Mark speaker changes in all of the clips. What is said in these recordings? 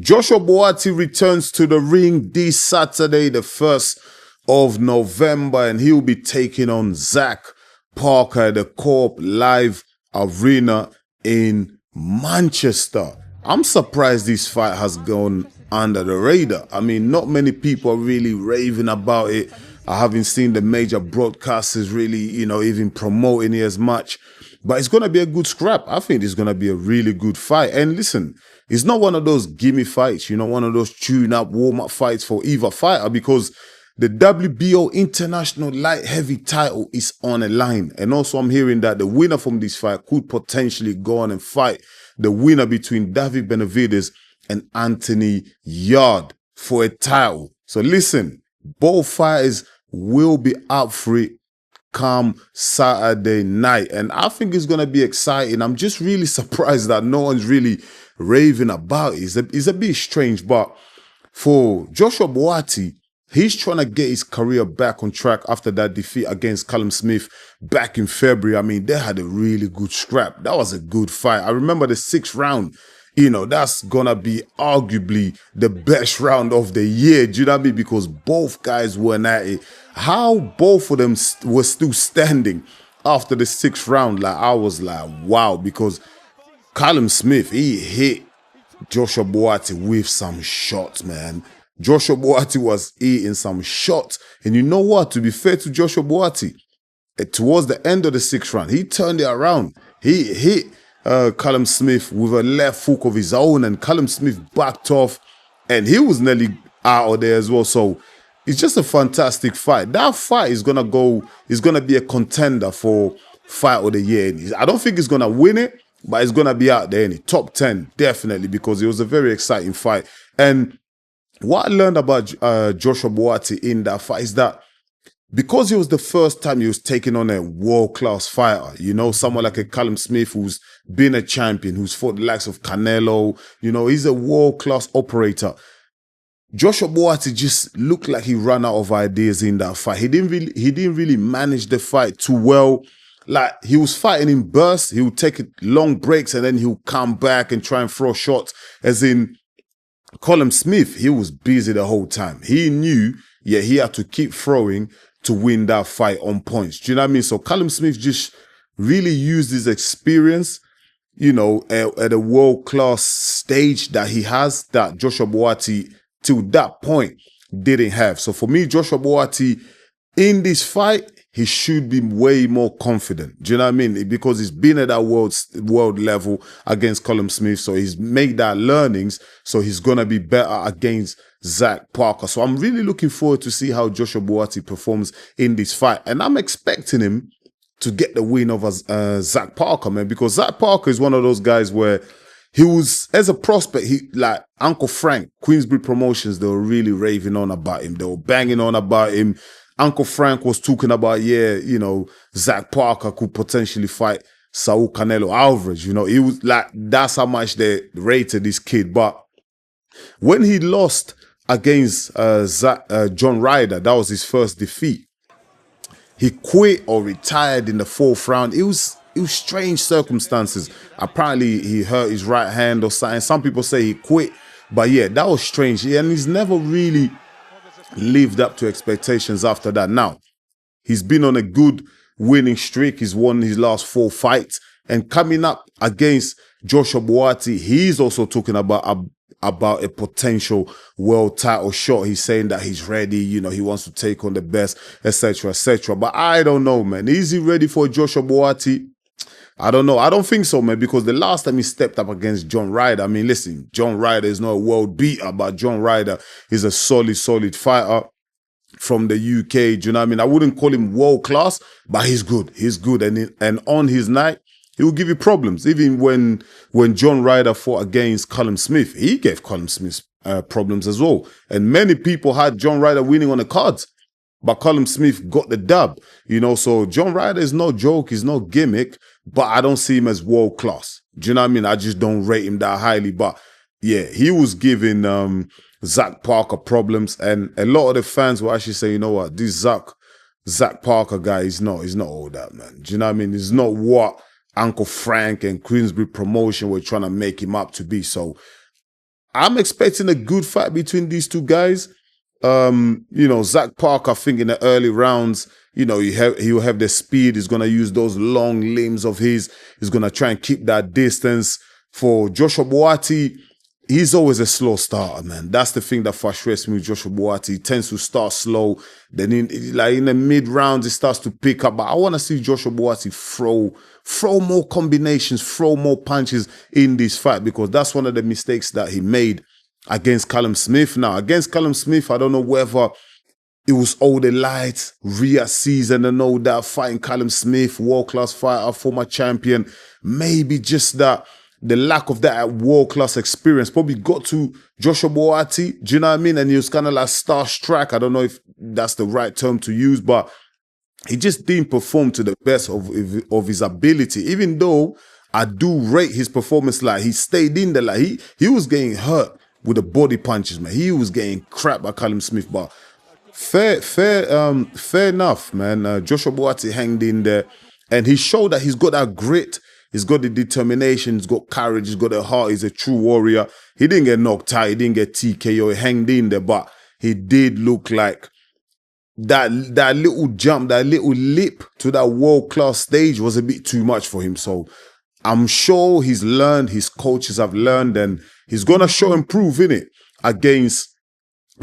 Speaker 1: Joshua Buatsi returns to the ring this Saturday, the 1st of November, and he'll be taking on Zach Parker at the Co-op Live Arena in Manchester. I'm surprised this fight has gone under the radar. I mean, not many people are really raving about it. I haven't seen the major broadcasters really, even promoting it as much. But it's going to be a good scrap. I think it's going to be a really good fight. And listen, it's not one of those gimme fights, one of those tune-up, warm-up fights for either fighter, because the WBO International Light Heavy title is on a line. And also I'm hearing that the winner from this fight could potentially go on and fight the winner between David Benavidez and Anthony Yard for a title. So listen, both fighters will be up for it come Saturday night. And I think it's going to be exciting. I'm just really surprised that no one's really raving about it. It's a bit strange, but for Joshua Buatsi, he's trying to get his career back on track after that defeat against Callum Smith back in February. I mean, they had a really good scrap. That was a good fight. I remember the 6th round. That's going to be arguably the best round of the year. Do you know what I mean? Because both guys were at it. How both of them were still standing after the 6th round, I was like, wow, because Callum Smith, he hit Joshua Buatsi with some shots, man. Joshua Buatsi was eating some shots. And you know what? To be fair to Joshua Buatsi, towards the end of the 6th round, he turned it around. He hit Callum Smith with a left hook of his own, and Callum Smith backed off, and he was nearly out of there as well. So it's just a fantastic fight. That fight is gonna be a contender for fight of the year. I don't think he's gonna win it, but it's gonna be out there in the top 10, definitely, because it was a very exciting fight. And what I learned about Joshua Buatsi in that fight is that because it was the first time he was taking on a world-class fighter, someone like a Callum Smith who's been a champion, who's fought the likes of Canelo, he's a world-class operator. Joshua Buatsi just looked like he ran out of ideas in that fight. He didn't really manage the fight too well. Like, he was fighting in bursts. He would take long breaks and then he'll come back and try and throw shots. As in, Callum Smith, he was busy the whole time. He knew, he had to keep throwing to win that fight on points. Do you know what I mean? So Callum Smith just really used his experience, at a world-class stage that he has, that Joshua Buatsi, till that point, didn't have. So for me, Joshua Buatsi, in this fight, he should be way more confident. Do you know what I mean? Because he's been at that world level against Callum Smith. So he's made that learnings. So he's going to be better against Zach Parker. So I'm really looking forward to see how Joshua Buatsi performs in this fight. And I'm expecting him to get the win over Zach Parker, man. Because Zach Parker is one of those guys where he was, as a prospect, like Uncle Frank, Queensbury Promotions, they were really raving on about him. They were banging on about him. Uncle Frank was talking about, Zach Parker could potentially fight Saul Canelo Alvarez. He was like, that's how much they rated this kid. But when he lost against John Ryder, that was his first defeat. He quit or retired in the 4th round. It was strange circumstances. Apparently, he hurt his right hand or something. Some people say he quit. But yeah, that was strange. And he's never really lived up to expectations after that. Now, he's been on a good winning streak. He's won his last 4 fights. And coming up against Joshua Buatsi, he's also talking about a potential world title shot. He's saying that he's ready, he wants to take on the best, etc., etc. But I don't know, man. Is he ready for Joshua Buatsi? I don't know. I don't think so, man, because the last time he stepped up against John Ryder, I mean, listen, John Ryder is not a world beater, but John Ryder is a solid fighter from the UK. Do you know what I mean? I wouldn't call him world class, but he's good. He's good. And on his night, he will give you problems. Even when John Ryder fought against Callum Smith, he gave Callum Smith problems as well. And many people had John Ryder winning on the cards, but Callum Smith got the dub. So John Ryder is no joke. He's no gimmick, but I don't see him as world class. Do you know what I mean? I just don't rate him that highly. But yeah, he was giving Zach Parker problems. And a lot of the fans were actually saying, you know what, this Zach Parker guy is not all that, man. Do you know what I mean? He's not what Uncle Frank and Queensbury Promotion were trying to make him up to be. So I'm expecting a good fight between these two guys. Zach Parker, I think in the early rounds, he'll have the speed. He's going to use those long limbs of his. He's going to try and keep that distance. For Joshua Buatsi, he's always a slow starter, man. That's the thing that frustrates me with Joshua Buatsi. He tends to start slow. Then in the mid rounds, he starts to pick up. But I want to see Joshua Buatsi throw more combinations, throw more punches in this fight, because that's one of the mistakes that he made against Callum Smith. Now, against Callum Smith, I don't know whether it was all the lights, Riyadh season and all that, fighting Callum Smith, world-class fighter, former champion. Maybe just that the lack of that world-class experience probably got to Joshua Buatsi, do you know what I mean? And he was kind of like starstruck. I don't know if that's the right term to use, but he just didn't perform to the best of his ability, even though I do rate his performance. Like, he stayed in there. Like, he was getting hurt with the body punches, man. He was getting crap by Callum Smith, but fair enough, man. Joshua Buatsi hanged in there, and he showed that he's got that grit. He's got the determination, he's got courage, he's got the heart, he's a true warrior. He didn't get knocked out, he didn't get TKO, he hanged in there, but he did look like that little jump, that little leap to that world-class stage was a bit too much for him. So I'm sure he's learned, his coaches have learned, and he's going to show and prove in it against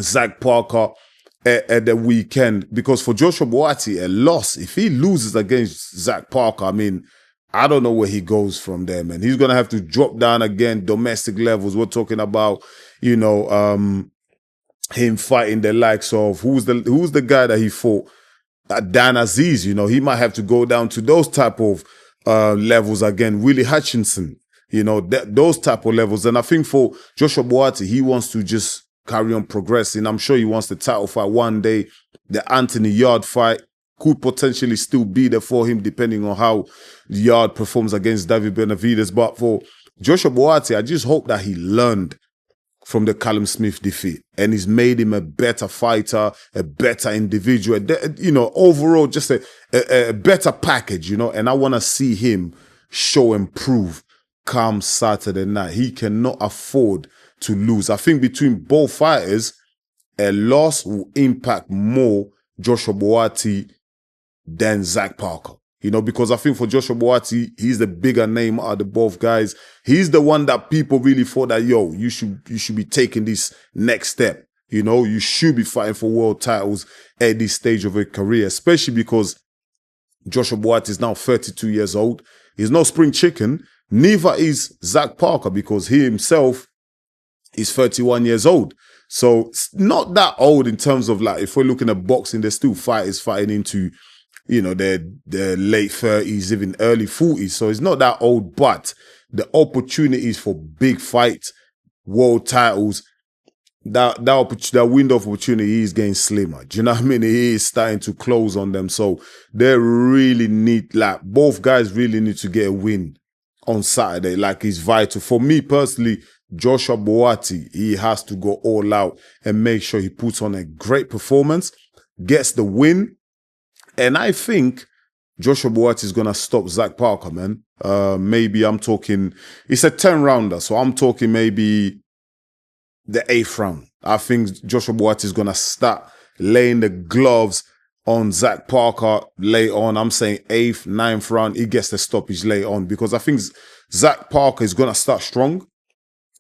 Speaker 1: Zach Parker at the weekend. Because for Joshua Buatsi, a loss, if he loses against Zach Parker, I mean, I don't know where he goes from there, man. He's going to have to drop down again, domestic levels. We're talking about, him fighting the likes of, who's the guy that he fought? Dan Aziz, he might have to go down to those type of levels again. Willie Hutchinson, those type of levels. And I think for Joshua Buatsi, he wants to just carry on progressing. I'm sure he wants the title fight one day. The Anthony Yard fight could potentially still be there for him, depending on how Yard performs against David Benavidez. But for Joshua Buatsi, I just hope that he learned from the Callum Smith defeat, and he's made him a better fighter, a better individual, overall just a better package, and I want to see him show and prove come Saturday night. He cannot afford to lose. I think between both fighters, a loss will impact more Joshua Buatsi than Zach Parker. Because I think for Joshua Buatsi, he's the bigger name out of the both guys. He's the one that people really thought that, you should be taking this next step. You should be fighting for world titles at this stage of your career, especially because Joshua Buatsi is now 32 years old. He's no spring chicken. Neither is Zach Parker, because he himself is 31 years old. So it's not that old in terms of, like, if we're looking at boxing, there's still fighters fighting into their late 30s, even early 40s. So it's not that old, but the opportunities for big fights, world titles, that window of opportunity is getting slimmer. Do you know what I mean? It is starting to close on them. So they really need, both guys really need to get a win on Saturday. It's vital. For me personally, Joshua Buatsi, he has to go all out and make sure he puts on a great performance, gets the win. And I think Joshua Buatsi is going to stop Zach Parker, man. Maybe I'm talking, it's a 10-rounder. So I'm talking maybe the 8th round. I think Joshua Buatsi is going to start laying the gloves on Zach Parker late on. I'm saying 8th, 9th round, he gets the stoppage late on, because I think Zach Parker is going to start strong.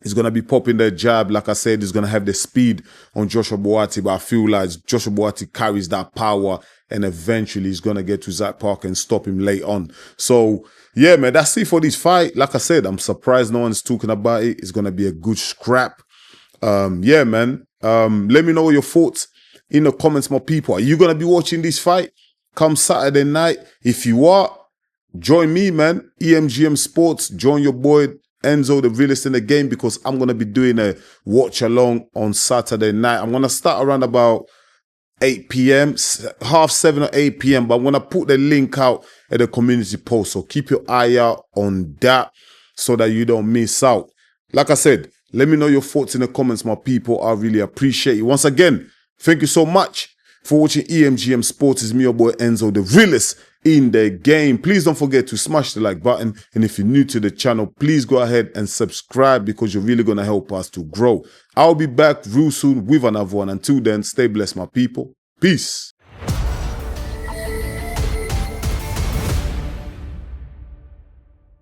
Speaker 1: He's going to be popping the jab. Like I said, he's going to have the speed on Joshua Buatsi, but I feel like Joshua Buatsi carries that power, and eventually he's going to get to Zach Parker and stop him late on. So, yeah, man, that's it for this fight. Like I said, I'm surprised no one's talking about it. It's going to be a good scrap. Yeah, man. Let me know your thoughts in the comments, my people. Are you going to be watching this fight come Saturday night? If you are, join me, man. EMGM Sports. Join your boy Enzo, the realest in the game, because I'm going to be doing a watch along on Saturday night. I'm going to start around about 8 p.m., 7:30 or 8 p.m., but I'm going to put the link out at the community post. So keep your eye out on that so that you don't miss out. Like I said, let me know your thoughts in the comments, my people. I really appreciate you. Once again, thank you so much for watching EMGM Sports. It's me, your boy Enzo, the realest in the game. Please don't forget to smash the like button. And if you're new to the channel, please go ahead and subscribe because you're really going to help us to grow. I'll be back real soon with another one. Until then, stay blessed, my people. Peace.